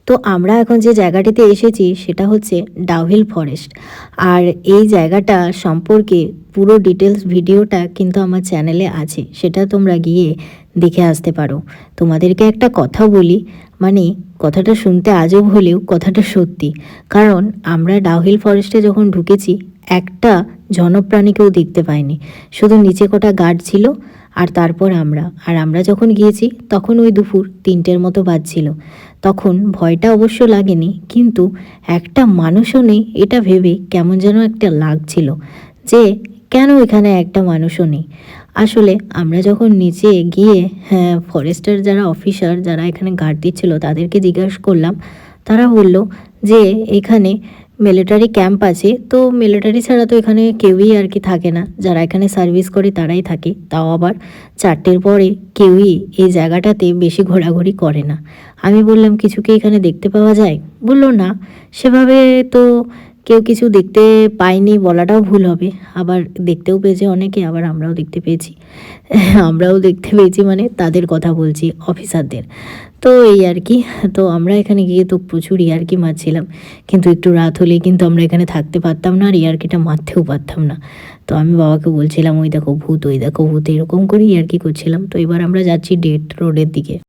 তো আমরা এখন যে জায়গাটিতে এসেছি সেটা হচ্ছে ডাউহিল ফরেস্ট। আর এই জায়গাটা সম্পর্কে পুরো ডিটেলস ভিডিওটা কিন্তু আমার চ্যানেলে আছে, সেটা তোমরা গিয়ে দেখে আসতে পারো। তোমাদেরকে একটা কথা বলি, মানে কথাটা শুনতে আজব হলেও কথাটা সত্যি। কারণ আমরা ডাউহিল ফরেস্টে যখন ঢুকেছি একটা জনপ্রাণীকেও দেখতে পাইনি, শুধু নিচে কটা গার্ড ছিল আর তারপর আমরা যখন গিয়েছি তখন ওই দুপুর 3টের মতো বাজছিল। তখন ভয়টা অবশ্য লাগেনি, কিন্তু একটা মানুষও নেই এটা ভেবে কেমন যেন একটা লাগছিল যে কেন এখানে একটা মানুষও নেই। আসলে আমরা যখন নিচে গিয়ে ফরেস্টের যারা অফিসার যারা এখানে গার্ড দিচ্ছিল তাদেরকে জিজ্ঞাসা করলাম, তারা বলল যে এখানে মিলিটারি ক্যাম্প আছে, তো মিলিটারি ছাড়া তো এখানে কেউই আর কি থাকে না, যারা এখানে সার্ভিস করে তারাই থাকে, তাও আবার 4টের পরে কেউই এই জায়গাটাতে বেশি ঘোরাঘুরি করে না। আমি বললাম কিছু কি এখানে দেখতে পাওয়া যায়? বলল না, সেভাবে তো কেউ কিছু দেখতে পায়নি বলাটাও ভুল হবে, আবার দেখতেও পেয়েছে অনেকে, আবার আমরাও দেখতে পেয়েছি। আমরাও দেখতে পেয়েছি মানে তাদের কথা বলছি, অফিসারদের। তো এই আর কি। তো আমরা এখানে গিয়ে তো প্রচুর ইয়ার্কি মারছিলাম, কিন্তু একটু রাত হলেই কিন্তু আমরা এখানে থাকতে পারতাম না আর ইয়ার্কিটা মারতেও পারতাম না। তো আমি বাবাকে বলছিলাম ওই দেখো ভূত, ওই দেখো ভূত, এরকম করে ইয়ার্কি করছিলাম। তো এবার আমরা যাচ্ছি ডেট রোডের দিকে।